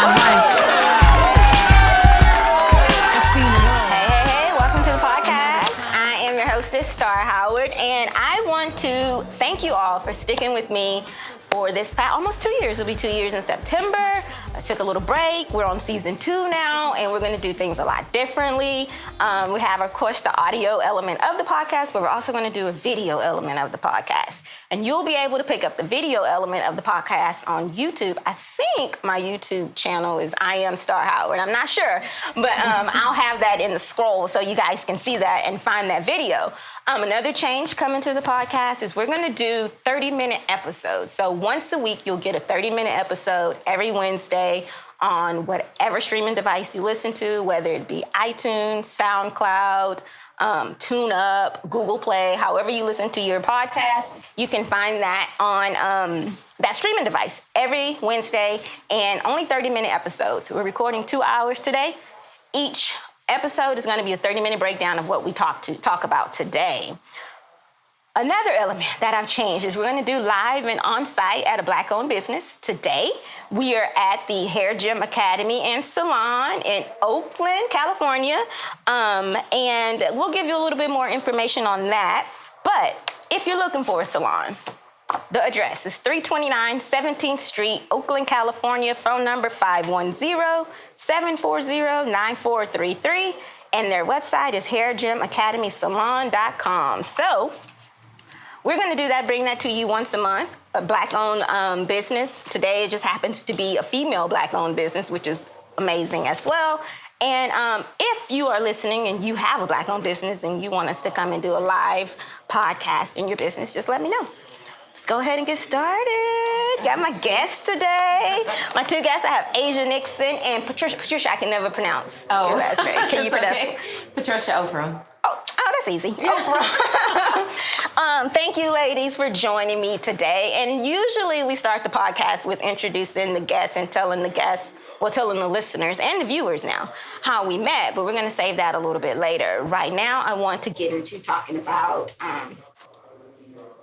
my life. I've seen it all. Hey, welcome to the podcast. I am your hostess, Starr, and I want to thank you all for sticking with me for this past almost 2 years. It'll be 2 years in September. I took a little break. We're on season 2 now, and we're going to do things a lot differently. We have, of course, the audio element of the podcast, but we're also going to do a video element of the podcast. And you'll be able to pick up the video element of the podcast on YouTube. I think my YouTube channel is I Am Starr Howard. I'm not sure, but I'll have that in the scroll so you guys can see that and find that video. Another change coming to the podcast is we're going to do 30-minute episodes. So once a week, you'll get a 30-minute episode every Wednesday on whatever streaming device you listen to, whether it be iTunes, SoundCloud, TuneUp, Google Play, however you listen to your podcast, you can find that on that streaming device every Wednesday, and only 30-minute episodes. We're recording 2 hours today. Each episode is going to be a 30-minute breakdown of what we talk about today. Another element that I've changed is we're going to do live and on-site at a Black-owned business today. We are at the Hair Gym Academy and Salon in Oakland, California, and we'll give you a little bit more information on that. But if you're looking for a salon, the address is 329 17th Street, Oakland, California. Phone number 510-740-9433. And their website is hairgymacademysalon.com. So we're going to do that, bring that to you once a month. A Black-owned business. Today it just happens to be a female Black-owned business, which is amazing as well. And if you are listening and you have a Black-owned business and you want us to come and do a live podcast in your business, just let me know. Let's go ahead and get started. Got my guests today. My 2 guests, I have Asia Nixon and Patricia. Patricia, I can never pronounce your last name. Can you pronounce it? Patricia Opurum. Oh, that's easy. Oprah. Thank you, ladies, for joining me today. And usually we start the podcast with introducing the guests and telling the listeners and the viewers now how we met. But we're going to save that a little bit later. Right now, I want to get into talking about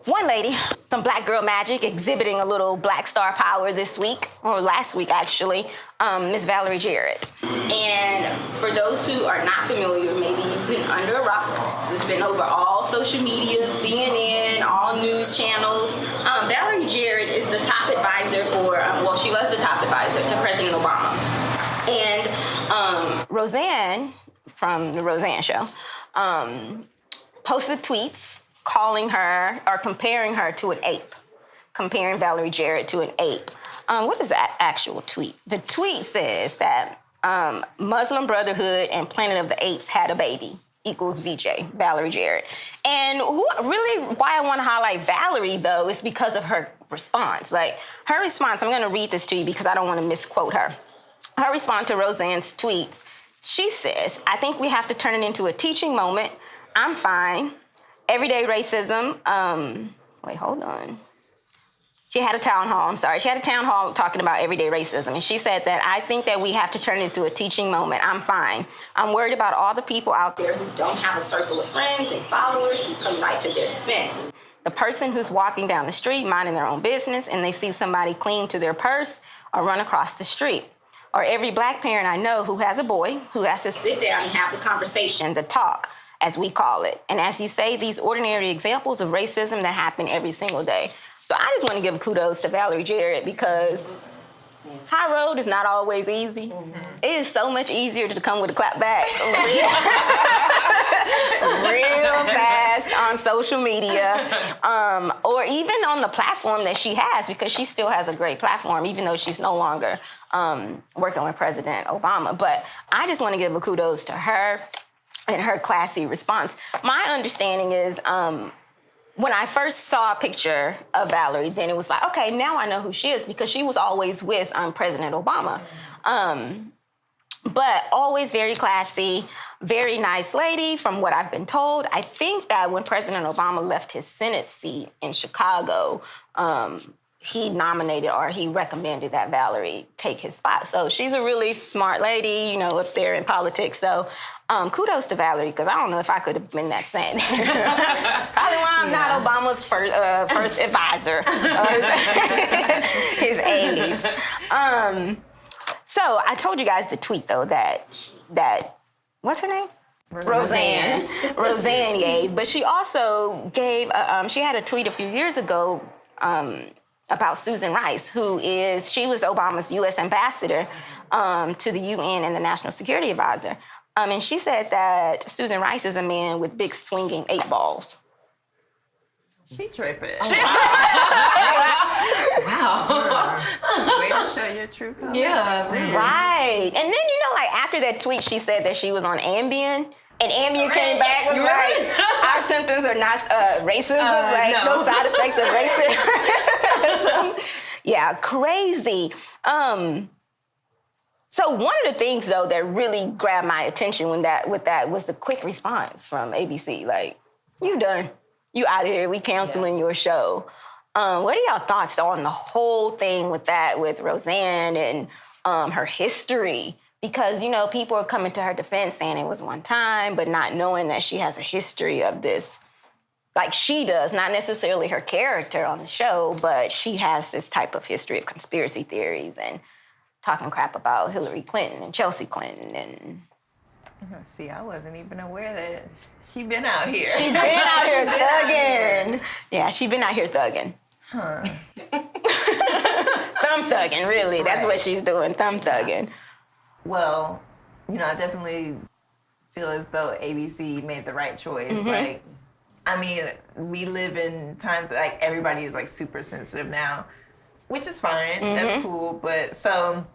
one lady, some Black girl magic, exhibiting a little Black star power this week, or last week actually, Miss Valerie Jarrett. And for those who are not familiar, maybe you've been under a rock. It's been over all social media, CNN, all news channels. Valerie Jarrett is the top advisor for, she was the top advisor to President Obama. And Roseanne, from the Roseanne Show, posted tweets calling her or comparing her to an ape, comparing Valerie Jarrett to an ape. What is that actual tweet? The tweet says that Muslim Brotherhood and Planet of the Apes had a baby equals VJ, Valerie Jarrett. And really why I want to highlight Valerie, though, is because of her response. Like, her response, I'm going to read this to you because I don't want to misquote her. Her response to Roseanne's tweets, she says, "I think we have to turn it into a teaching moment. I'm fine. Everyday racism." Hold on. She had a town hall. She had a town hall talking about everyday racism. And she said that, "I think that we have to turn it into a teaching moment. I'm fine. I'm worried about all the people out there who don't have a circle of friends and followers who come right to their defense. The person who's walking down the street minding their own business and they see somebody cling to their purse or run across the street. Or every Black parent I know who has a boy who has to sit down and have the conversation, the talk, as we call it. And as you say, these ordinary examples of racism that happen every single day." So I just want to give kudos to Valerie Jarrett because high road is not always easy. Mm-hmm. It is so much easier to come with a clap back real fast on social media, or even on the platform that she has, because she still has a great platform, even though she's no longer working with President Obama. But I just want to give a kudos to her and her classy response. My understanding is when I first saw a picture of Valerie, then it was like, okay, now I know who she is, because she was always with President Obama. But always very classy, very nice lady from what I've been told. I think that when President Obama left his Senate seat in Chicago, he nominated or he recommended that Valerie take his spot. So she's a really smart lady, up there in politics. So kudos to Valerie, because I don't know if I could have been that same. Probably why I'm not Obama's first advisor, his aides. So I told you guys the tweet though that what's her name? Roseanne gave, but she also gave. She had a tweet a few years ago about Susan Rice, she was Obama's U.S. ambassador to the UN and the National Security Advisor, and she said that Susan Rice is a man with big swinging 8 balls. She tripping. Wow. Way to show your true colors. Yeah. Right. And then, after that tweet, she said that she was on Ambien. And Ambien came back was like, our symptoms are not racism, no side effects of racism. Yeah, crazy. So one of the things, though, that really grabbed my attention with that was the quick response from ABC. Like, you done. You out of here. We canceling your show. What are y'all thoughts on the whole thing with Roseanne and her history? Because, people are coming to her defense saying it was one time, but not knowing that she has a history of this, like she does, not necessarily her character on the show, but she has this type of history of conspiracy theories and talking crap about Hillary Clinton and Chelsea Clinton and... See, I wasn't even aware that she been out here. She been out here thugging. Yeah, she been out here thugging. Huh. Thumb thugging, really. That's what she's doing, thumb thugging. Well, I definitely feel as though ABC made the right choice. Mm-hmm. We live in times like everybody is like super sensitive now, which is fine. Mm-hmm. That's cool. But so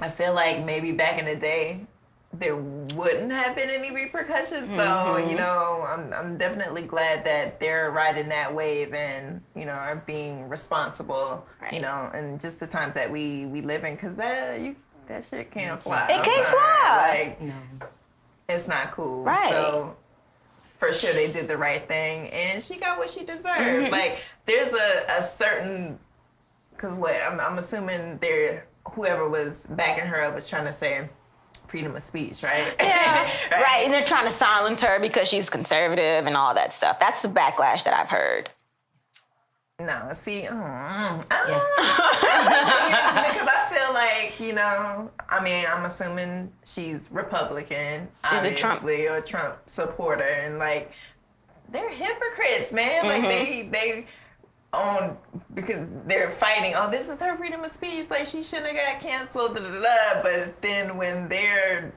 I feel like maybe back in the day, there wouldn't have been any repercussions. Mm-hmm. So, I'm definitely glad that they're riding that wave and, are being responsible, right. And just the times that we live in, because that shit can't fly. It can't fly. It's not cool. Right. So, for sure, they did the right thing, and she got what she deserved. Mm-hmm. Like, there's a certain, because I'm assuming whoever was backing her up was trying to say, freedom of speech, right? Yeah, right. And they're trying to silence her because she's conservative and all that stuff. That's the backlash that I've heard. No, see, because I feel like, I'm assuming she's Republican, She's obviously, or Trump supporter, and like, they're hypocrites, man. Mm-hmm. Like they own, because they're fighting, this is her freedom of speech, like she shouldn't have got canceled, but then when they're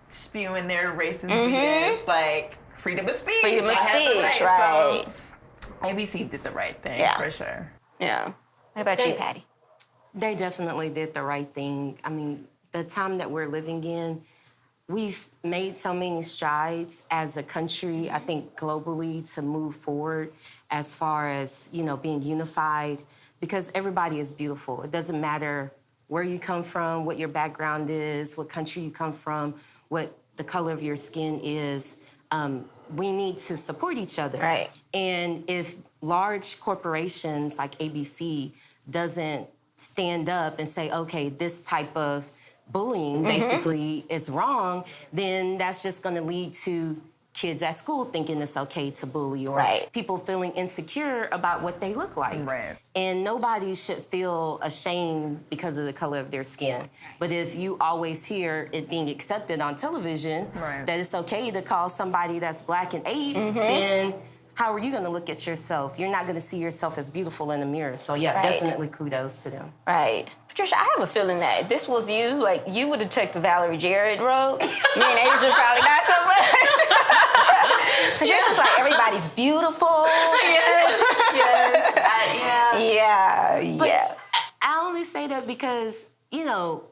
spewing their racist BS, like freedom of speech. Freedom of speech, right. So, ABC did the right thing, for sure. Yeah. What about you, Patty? They definitely did the right thing. I mean, the time that we're living in, we've made so many strides as a country, I think globally, to move forward as far as, being unified, because everybody is beautiful. It doesn't matter where you come from, what your background is, what country you come from, what the color of your skin is. We need to support each other. Right. And if large corporations like ABC doesn't stand up and say, okay, this type of bullying basically is wrong, then that's just going to lead to kids at school thinking it's okay to bully, or people feeling insecure about what they look like. Right. And nobody should feel ashamed because of the color of their skin. But if you always hear it being accepted on television that it's okay to call somebody that's black an ape, then how are you going to look at yourself? You're not going to see yourself as beautiful in the mirror. So definitely kudos to them. Right. Patricia, I have a feeling that if this was you, like, you would have took the Valerie Jarrett road. Me and Asia probably not so much. Patricia's like, everybody's beautiful. Yes. Yeah. I only say that because,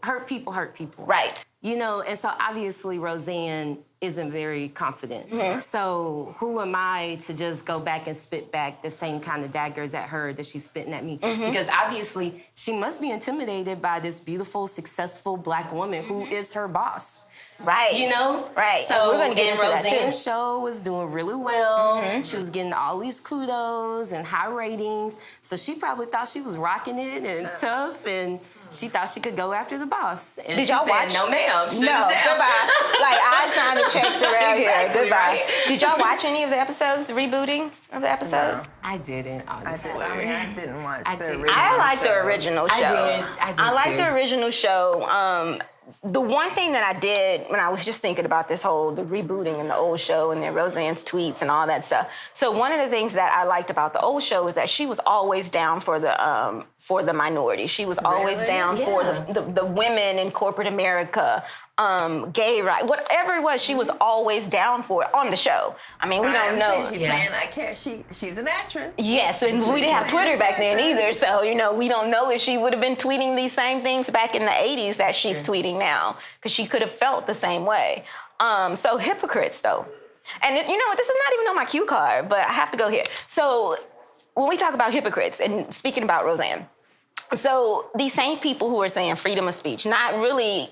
hurt people hurt people. Right. And so obviously Roseanne isn't very confident. So who am I to just go back and spit back the same kind of daggers at her that she's spitting at me? Because obviously she must be intimidated by this beautiful, successful black woman who is her boss. Right. Right. So we're gonna get into that too. Roseanne's show was doing really well. She was getting all these kudos and high ratings. So she probably thought she was rocking it and tough, and she thought she could go after the boss. And Did she y'all said, watch? no, ma'am. No, goodbye. Like, I signed the checks around here. Goodbye. Right? Did y'all watch any of the episodes, the rebooting of the episodes? No, I didn't, honestly. I didn't watch the original I like the show. original show. I did I like too. the original show. the one thing that I did when I was just thinking about the rebooting and the old show and then Roseanne's tweets and all that stuff. So one of the things that I liked about the old show is that she was always down for the minority. She was always down for the women in corporate America, gay rights, whatever it was. She was always down for it on the show. I mean, we don't know. She's an actress. Yes, and we didn't have Twitter back then either, so we don't know if she would have been tweeting these same things back in the 80s that she's tweeting now, because she could have felt the same way. So hypocrites, though. And this is not even on my cue card, but I have to go here. So when we talk about hypocrites, and speaking about Roseanne, so these same people who are saying freedom of speech, not really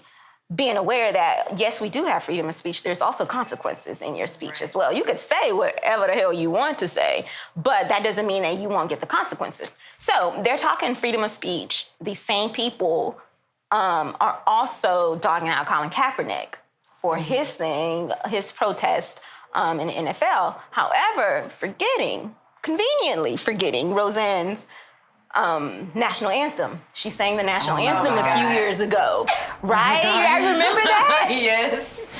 being aware that, yes, we do have freedom of speech, there's also consequences in your speech as well. You could say whatever the hell you want to say, but that doesn't mean that you won't get the consequences. So they're talking freedom of speech. These same people are also dogging out Colin Kaepernick for his protest in the NFL. However, conveniently forgetting Roseanne's national anthem. She sang the national anthem a few years ago, right? You guys remember that? Yes.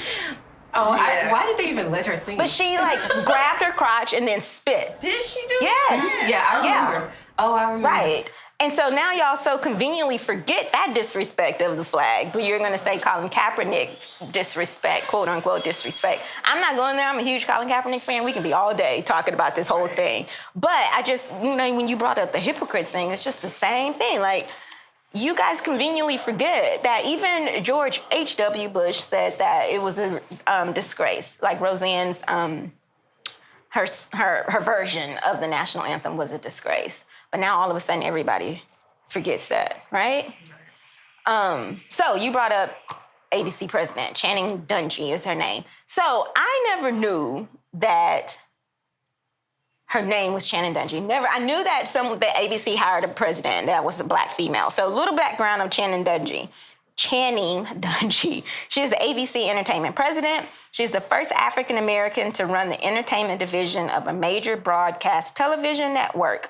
Oh, yeah. Why did they even let her sing? But she grabbed her crotch and then spit. Did she do yes. that? Yeah, I remember. Oh, I remember. Right. And so now y'all so conveniently forget that disrespect of the flag, but you're going to say Colin Kaepernick's disrespect, quote unquote disrespect. I'm not going there. I'm a huge Colin Kaepernick fan. We can be all day talking about this whole thing. But I just, when you brought up the hypocrites thing, it's just the same thing. You guys conveniently forget that even George H.W. Bush said that it was a disgrace. Roseanne's, her version of the national anthem was a disgrace. But now all of a sudden everybody forgets that, right? So you brought up ABC President Channing Dungey is her name. So I never knew that her name was Channing Dungey. I knew that the ABC hired a president that was a black female. So a little background of Channing Dungey. She is the ABC Entertainment President. She's the first African-American to run the entertainment division of a major broadcast television network.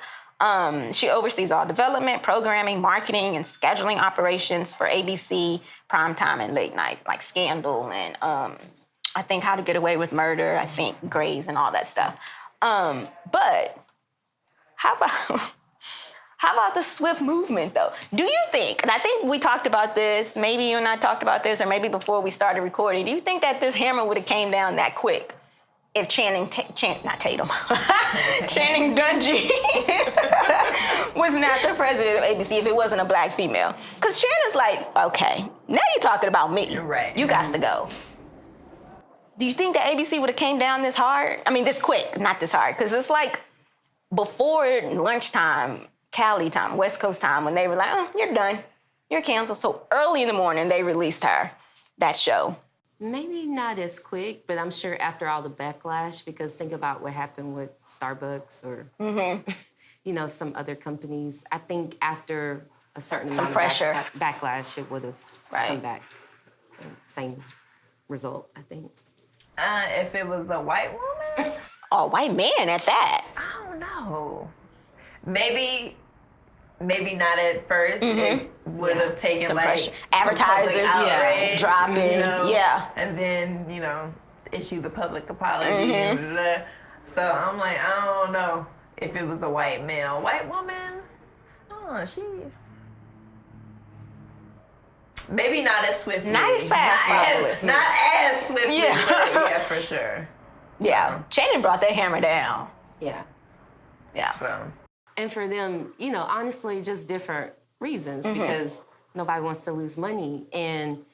She oversees all development, programming, marketing, and scheduling operations for ABC, primetime, and late night, like Scandal and I think How to Get Away with Murder, I think Grey's and all that stuff. But how about the swift movement, though? Do you think, and I think we talked about this, maybe you and I talked about this, or maybe before we started recording, do you think that this hammer would have came down that quick if Channing Dungey was not the president of ABC, if it wasn't a black female? Because Shannon's okay, now you're talking about me. You're right. You got to go. Do you think that ABC would have came down this hard? I mean, this quick, not this hard, because it's before lunchtime, Cali time, West Coast time, when they were oh, you're done. You're canceled. So early in the morning, they released that show. Maybe not as quick, but I'm sure after all the backlash, because think about what happened with Starbucks or, some other companies. I think after a certain amount of backlash, it would have come back. Same result, I think. If it was a white woman? Oh, white man at that. I don't know. Maybe not at first. It would have taken some advertisers, dropping, and then issue the public apology. So I'm I don't know if it was a white male, white woman. She maybe not as swiftly, not as fast, not as swiftly. Yeah, for sure. Yeah, Channing brought that hammer down. Yeah. So. And for them, honestly, just different reasons because nobody wants to lose money. And,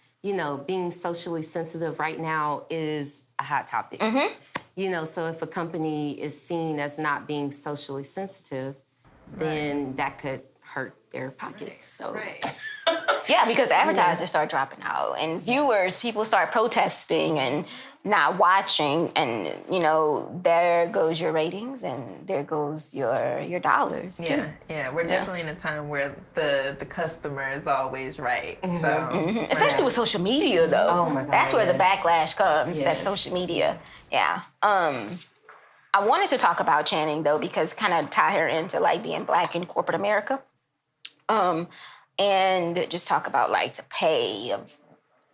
being socially sensitive right now is a hot topic. So if a company is seen as not being socially sensitive, then that could hurt their pockets. So. Yeah, because advertisers start dropping out and viewers, people start protesting and not watching, and there goes your ratings and there goes your dollars too. Yeah, we're definitely in a time where the customer is always right. So especially with social media, though. Oh my God, that's where the backlash comes. That social media. Yeah. I wanted to talk about Channing though because kind of tie her into being black in corporate America. And just talk about the pay of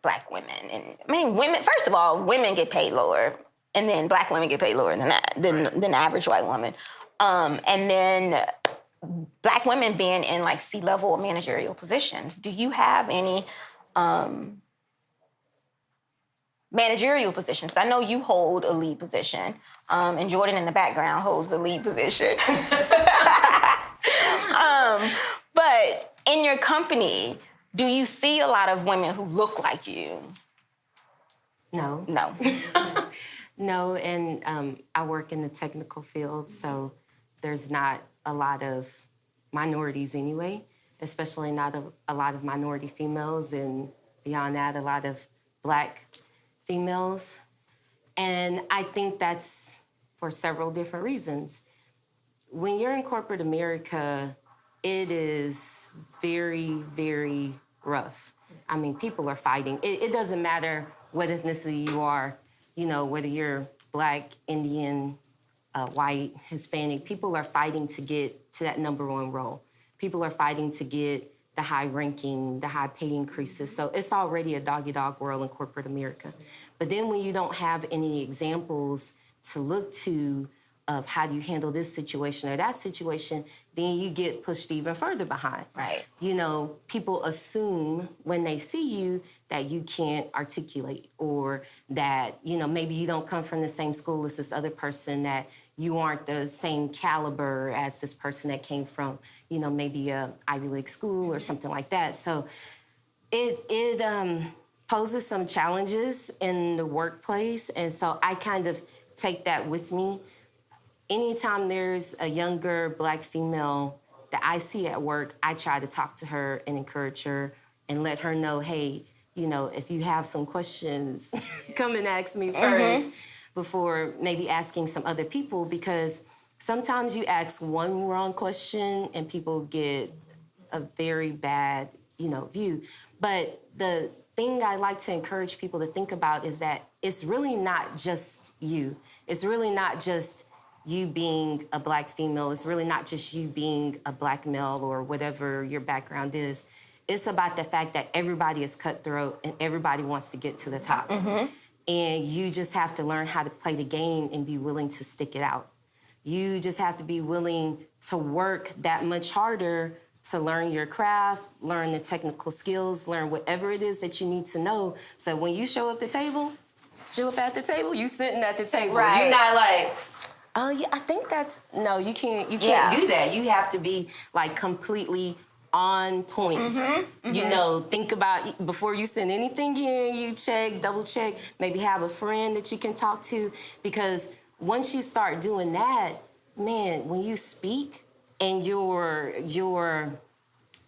Black women. And I mean, women. First of all, women get paid lower, and then Black women get paid lower than the average white woman. And then Black women being in like C-level managerial positions. Do you have any managerial positions? I know you hold a lead position, and Jordan in the background holds a lead position. But in your company, do you see a lot of women who look like you? No. No. No, and I work in the technical field, so there's not a lot of minorities anyway, especially not a lot of minority females, and beyond that, a lot of Black females. And I think that's for several different reasons. When you're in corporate America, it is very, very rough. I mean, people are fighting. It doesn't matter what ethnicity you are, you know, whether you're Black, Indian, white, Hispanic, people are fighting to get to that #1 role. People are fighting to get the high ranking, the high pay increases. So it's already a dog-eat-dog world in corporate America. But then when you don't have any examples to look to of how do you handle this situation or that situation, then you get pushed even further behind. Right. You know, people assume when they see you that you can't articulate, or that, you know, maybe you don't come from the same school as this other person, that you aren't the same caliber as this person that came from, you know, maybe a Ivy League school or something like that. So it poses some challenges in the workplace. And so I kind of take that with me. Anytime there's a younger Black female that I see at work, I try to talk to her and encourage her and let her know, hey, you know, if you have some questions, come and ask me first before maybe asking some other people, because sometimes you ask one wrong question and people get a very bad, you know, view. But the thing I like to encourage people to think about is that it's really not just you. It's really not just you being a Black female. It's really not just you being a Black male or whatever your background is. It's about the fact that everybody is cutthroat and everybody wants to get to the top. And you just have to learn how to play the game and be willing to stick it out. You just have to be willing to work that much harder to learn your craft, learn the technical skills, learn whatever it is that you need to know. So when you show up at the table, you sitting at the table. Right. You're not like, oh yeah, I think that's, no, you can't do that. You have to be like completely on point. You know, think about, before you send anything in, you check, double check, maybe have a friend that you can talk to, because once you start doing that, man, when you speak and your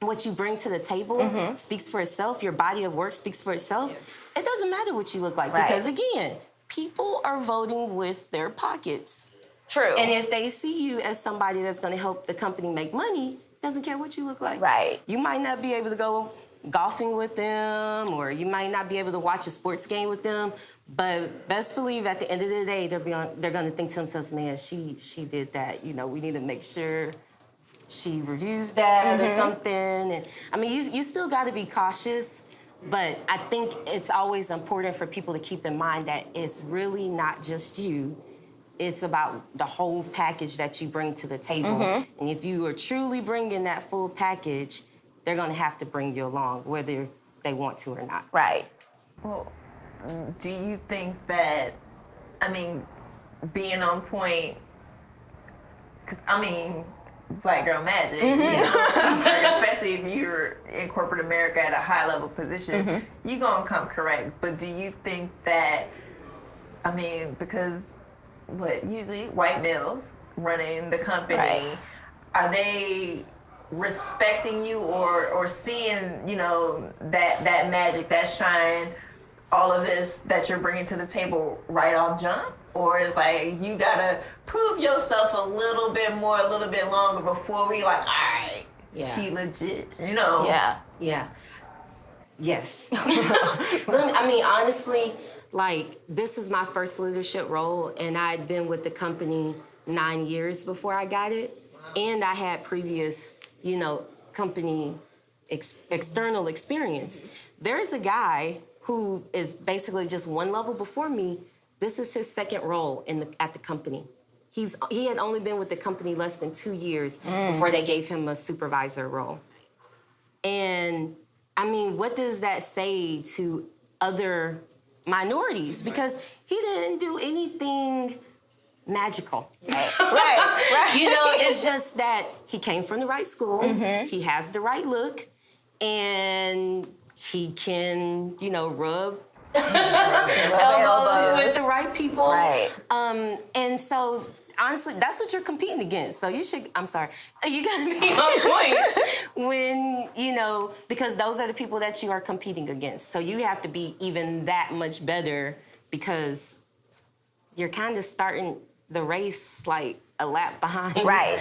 what you bring to the table speaks for itself, your body of work speaks for itself, it doesn't matter what you look like, because again, people are voting with their pockets. True. And if they see you as somebody that's going to help the company make money, doesn't care what you look like. Right. You might not be able to go golfing with them, or you might not be able to watch a sports game with them, but best believe at the end of the day, they're going to think to themselves, man, she did that. You know, we need to make sure she reviews that or something. And I mean, you still got to be cautious, but I think it's always important for people to keep in mind that it's really not just you. It's about the whole package that you bring to the table. And if you are truly bringing that full package, they're going to have to bring you along, whether they want to or not. Right. Well, do you think that, I mean, being on point, 'cause, I mean, Black girl magic, you know, especially if you're in corporate America at a high level position, you're going to come correct. But do you think that, I mean, because usually white males running the company, are they respecting you or seeing, you know, that magic, that shine, all of this that you're bringing to the table right off jump? Or is like you gotta prove yourself a little bit more, a little bit longer before we like, all right, she legit, you know? Yeah. Yes. I mean, honestly, like, this is my first leadership role, and I'd been with the company 9 years before I got it. And I had previous, you know, company external experience. There is a guy who is basically just one level before me, this is his second role at the company. He had only been with the company less than 2 years before they gave him a supervisor role. And I mean, what does that say to other minorities? Because he didn't do anything magical. Right. You know, it's just that he came from the right school, he has the right look, and he can, you know, rub elbows with the right people. Right. And so, honestly, that's what you're competing against. So you gotta be on point when, you know, because those are the people that you are competing against. So you have to be even that much better because you're kind of starting the race like a lap behind. Right.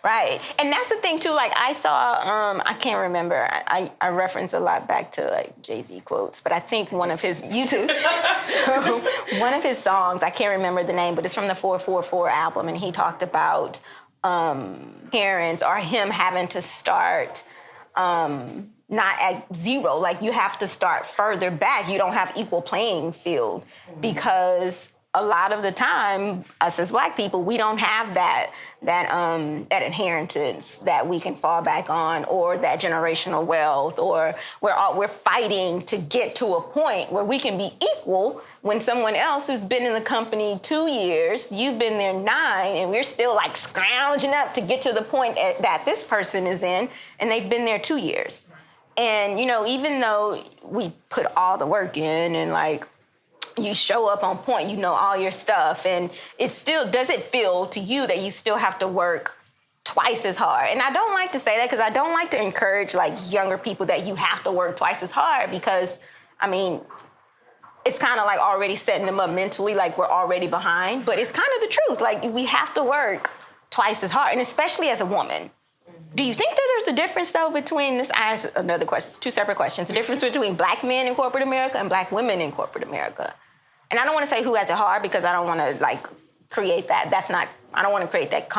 Right. And that's the thing, too. Like, I saw, I can't remember. I reference a lot back to, like, Jay-Z quotes, but I think one of his, YouTube. So, one of his songs, I can't remember the name, but it's from the 444 album, and he talked about parents or him having to start not at zero. Like, you have to start further back. You don't have equal playing field because a lot of the time, us as Black people, we don't have that inheritance that we can fall back on, or that generational wealth, or we're fighting to get to a point where we can be equal when someone else who's been in the company 2 years, you've been there 9, and we're still like scrounging up to get to the point that this person is in, and they've been there 2 years. And, you know, even though we put all the work in and like, you show up on point, you know all your stuff, and it still, does it feel to you that you still have to work twice as hard? And I don't like to say that because I don't like to encourage like younger people that you have to work twice as hard, because, I mean, it's kind of like already setting them up mentally like we're already behind, but it's kind of the truth. Like, we have to work twice as hard, and especially as a woman. Do you think that there's a difference, though, between this? I asked another question, 2 separate questions. The difference between Black men in corporate America and Black women in corporate America. And I don't want to say who has it hard because I don't want to, like, create that. I don't want to create that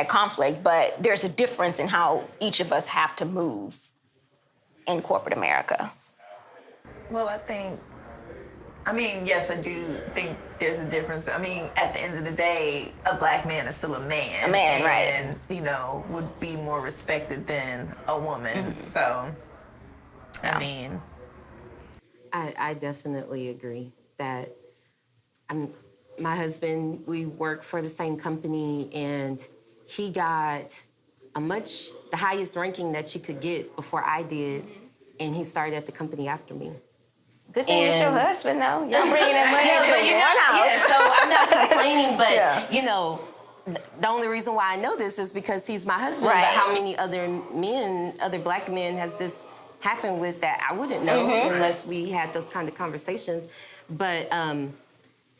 conflict, but there's a difference in how each of us have to move in corporate America. Well, I mean, yes, I do think there's a difference. I mean, at the end of the day, a Black man is still a man. A man, right. And, you know, would be more respected than a woman. So, Yeah. I mean. I definitely agree that my husband, we work for the same company, and he got the highest ranking that you could get before I did, and he started at the company after me. Good thing it's your husband, though. You're bringing that money into one house. So I'm not complaining, but, you know, the only reason why I know this is because he's my husband. Right. But how many other Black men has this happened with that I wouldn't know unless we had those kind of conversations. But,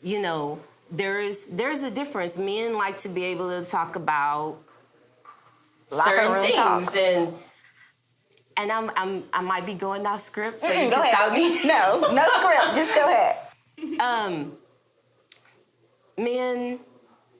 you know, there's a difference. Men like to be able to talk about certain things, and I might be going off script, so you can stop me. No script. Just go ahead. Men,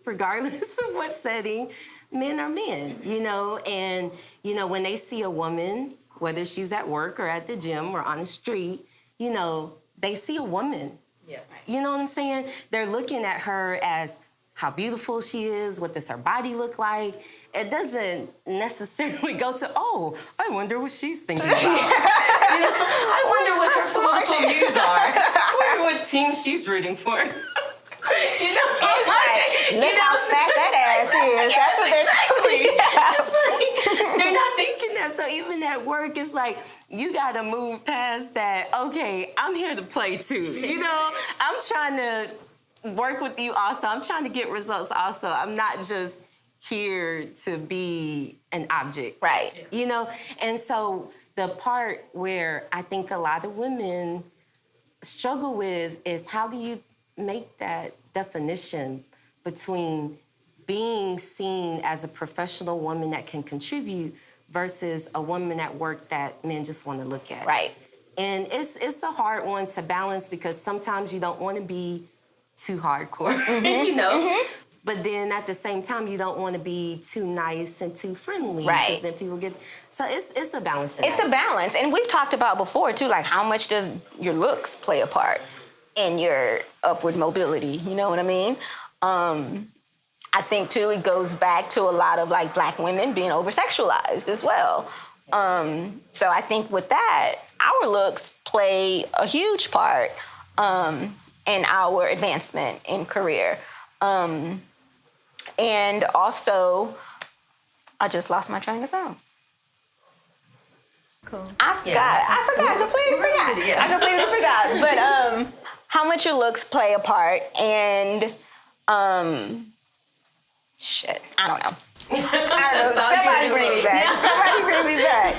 regardless of what setting, men are men, you know, and, you know, when they see a woman, whether she's at work or at the gym or on the street, you know, they see a woman. Yeah. You know what I'm saying? They're looking at her as how beautiful she is, what does her body look like. It doesn't necessarily go to, oh, I wonder what she's thinking about. You know, I wonder what her political views are. I wonder what team she's rooting for. You know, Look how fat that ass is. That's what exactly. Yeah. It's like, they're not thinking that. So even at work, it's like, you got to move past that. Okay, I'm here to play too. You know, I'm trying to work with you also. I'm trying to get results also. I'm not just here to be an object. Right. You know, and so the part where I think a lot of women struggle with is how do you make that definition between being seen as a professional woman that can contribute versus a woman at work that men just want to look at. Right. And it's a hard one to balance because sometimes you don't want to be too hardcore, you know? But then at the same time, you don't want to be too nice and too friendly. Right. Because then people get... So it's a balance. It's a balance. And we've talked about before, too, like how much does your looks play a part in your upward mobility? You know what I mean? I think, too, it goes back to a lot of, like, Black women being over-sexualized as well. So I think with that, our looks play a huge part in our advancement in career. And also, I just lost my train of thought. Cool. I completely forgot. But how much your looks play a part, and shit, I don't know. Somebody bring me back.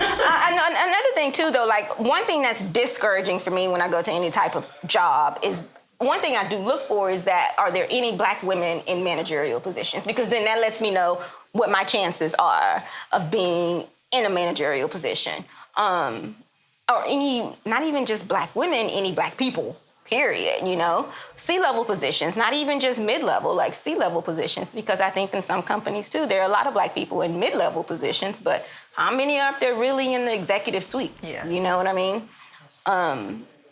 Another thing too, though, like one thing that's discouraging for me when I go to any type of job is, one thing I do look for is that, are there any Black women in managerial positions? Because then that lets me know what my chances are of being in a managerial position. Or any, not even just Black women, any Black people, period, you know? C-level positions, not even just mid-level, like C-level positions, because I think in some companies too, there are a lot of Black people in mid-level positions, but how many are there really in the executive suite? Yeah. You know what I mean?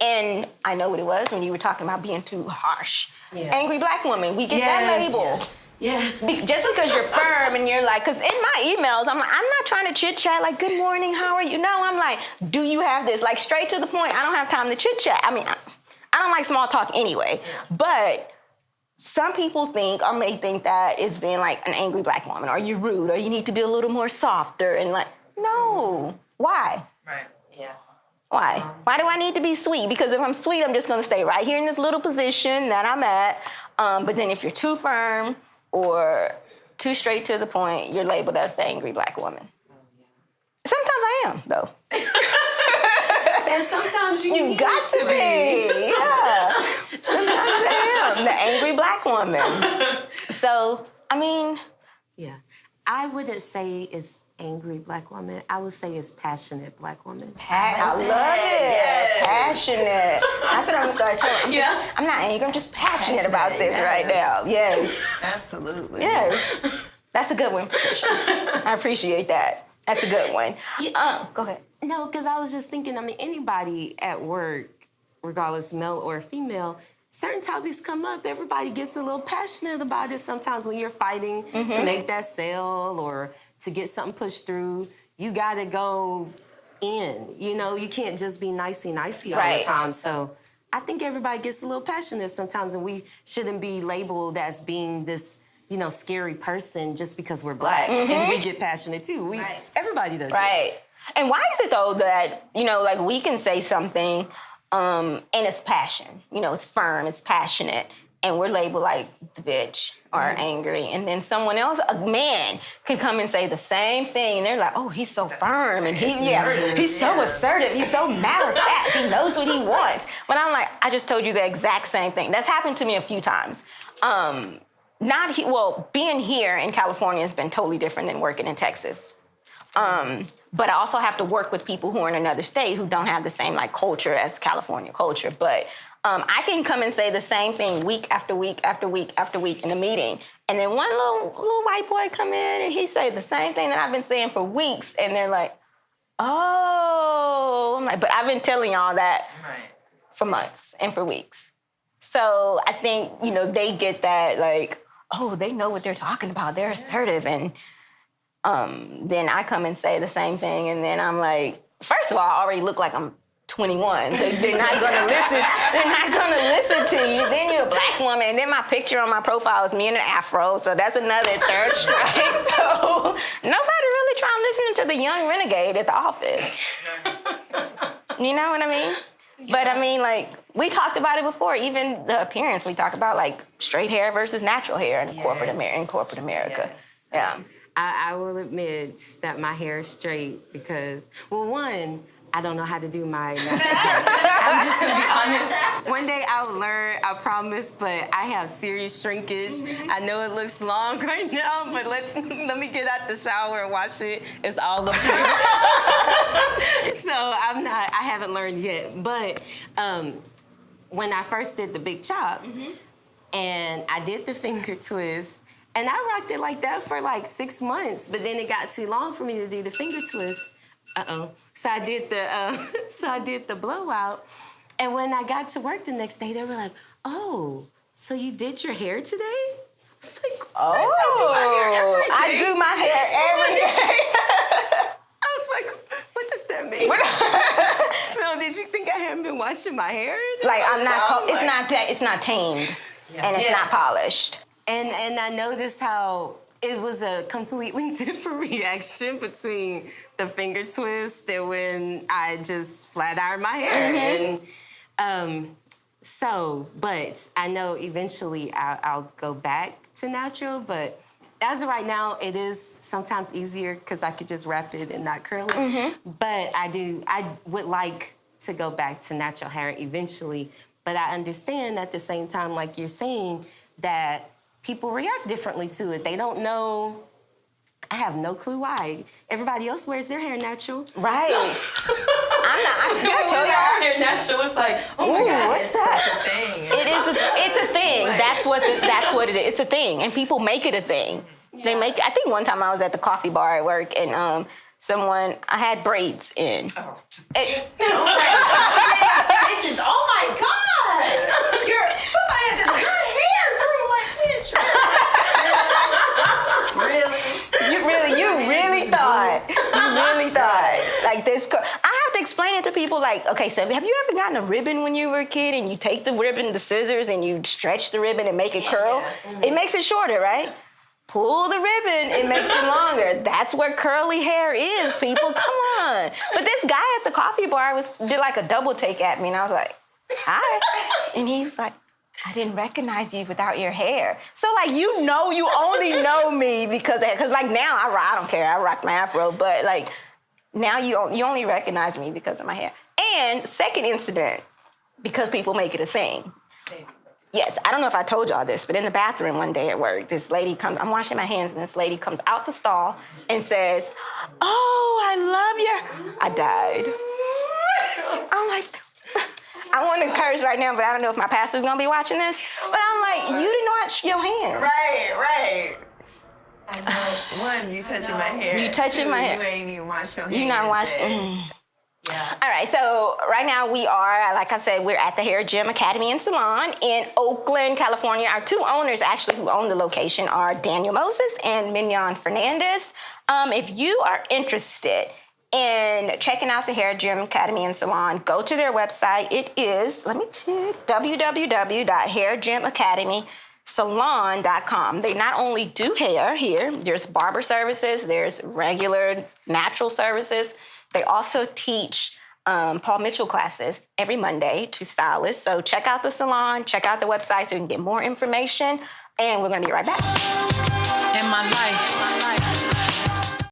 And I know what it was when you were talking about being too harsh. Yeah. Angry Black woman, we get that label. Yeah. Just because you're firm and you're like, because in my emails, I'm like, I'm not trying to chit chat like, good morning, how are you? No, I'm like, do you have this? Like, straight to the point. I don't have time to chit chat. I mean, I don't like small talk anyway. But some people think, or may think that is being like an angry Black woman, or you're rude, or you need to be a little more softer. And like, no. Why? Right. Yeah. Why? Why do I need to be sweet? Because if I'm sweet, I'm just going to stay right here in this little position that I'm at. But then if you're too firm or too straight to the point, you're labeled as the angry Black woman. Sometimes I am, though. And sometimes you You got to be. Yeah. Sometimes I am the angry Black woman. So, I mean... Yeah. I wouldn't say it's angry Black woman. I would say it's passionate Black woman. I love it. Yes. Passionate. That's what I'm going to start telling. I'm not angry. I'm just passionate about this right now. Yes. Absolutely. Yes. That's a good one, Patricia. I appreciate that. That's a good one. Go ahead. No, because I was just thinking, I mean, anybody at work, regardless male or female, certain topics come up. Everybody gets a little passionate about it sometimes when you're fighting to make that sale or to get something pushed through. You got to go in. You know, you can't just be nicey all the time. So I think everybody gets a little passionate sometimes, and we shouldn't be labeled as being this, you know, scary person just because we're Black. And we get passionate too. Everybody does. Right. And why is it though that, you know, like we can say something and it's passion, you know, it's firm, it's passionate, and we're labeled like the bitch or angry, and then someone else, a man, can come and say the same thing, and they're like, oh, he's so firm, and he's so assertive, he's so matter of fact, he knows what he wants. But I'm like, I just told you the exact same thing. That's happened to me a few times. Being here in California has been totally different than working in Texas. But I also have to work with people who are in another state who don't have the same like culture as California culture. But I can come and say the same thing week after week after week after week in a meeting. And then one little white boy come in and he say the same thing that I've been saying for weeks. And they're like, oh, I'm like, but I've been telling y'all that for months and for weeks. So I think, you know, they get that like, oh, they know what they're talking about. They're assertive. And then I come and say the same thing, and then I'm like, first of all, I already look like I'm 21. So they're not gonna listen. They're not gonna listen to you. Then you're a Black woman, and then my picture on my profile is me in an afro, so that's another third strike. So nobody really trying listening to the young renegade at the office. You know what I mean? But I mean, like, we talked about it before, even the appearance. We talked about like straight hair versus natural hair in corporate America. Yeah. I will admit that my hair is straight because, well, one, I don't know how to do my natural hair. I'm just going to be honest. One day I will learn, I promise, but I have serious shrinkage. I know it looks long right now, but let me get out the shower and wash it. It's all up here. So I haven't learned yet. But when I first did the big chop, and I did the finger twist, And I rocked it like that for like 6 months, but then it got too long for me to do the finger twist. So I did the blowout. And when I got to work the next day, they were like, "Oh, so you did your hair today?" I was like, "Oh, I do my hair every day." I was like, "What does that mean?" So did you think I haven't been washing my hair? Like it's not tamed and it's not polished. And I noticed how it was a completely different reaction between the finger twist and when I just flat ironed my hair. And but I know eventually I'll go back to natural, but as of right now, it is sometimes easier because I could just wrap it and not curl it. But I would like to go back to natural hair eventually, but I understand at the same time, like you're saying, that people react differently to it. They don't know. I have no clue why. Everybody else wears their hair natural. Right. So, I tell you, our hair natural. It's like, oh my God, what's that? It's a thing. It's a thing. That's what it is. It's a thing, and people make it a thing. Yeah. They make. I think one time I was at the coffee bar at work, and I had braids in. Oh my God! Your hair grew like this. Really? You really thought like this. I have to explain it to people. Like, okay, so have you ever gotten a ribbon when you were a kid, and you take the ribbon, the scissors, and you stretch the ribbon and make it curl? It makes it shorter, right? Pull the ribbon, it makes it longer. That's where curly hair is, people. Come on. But this guy at the coffee bar did like a double take at me, and I was like, "Hi," and he was like, "I didn't recognize you without your hair." So like, you only know me because like now I don't care, I rock my afro, but like now you only recognize me because of my hair. And second incident, because people make it a thing. Yes, I don't know if I told y'all this, but in the bathroom one day at work, this lady I'm washing my hands, and this lady comes out the stall and says, "Oh, I died." I'm like, I want to curse right now, but I don't know if my pastor's gonna be watching this. But I'm like, you didn't wash your hands. Right. I know. One, you touching my hair. Two, my hair. You ain't even wash your hands. You not washing. Yeah. All right, so right now we are, like I said, we're at the Hair Gym Academy and Salon in Oakland, California. Our two owners actually who own the location are Daniel Moses and Mignon Fernandez. If you are interested in checking out the Hair Gym Academy and Salon, go to their website. It is, let me check, www.hairgymacademysalon.com. They not only do hair here, there's barber services, there's regular natural services. They also teach Paul Mitchell classes every Monday to stylists. So check out the salon, check out the website so you can get more information. And we're going to be right back.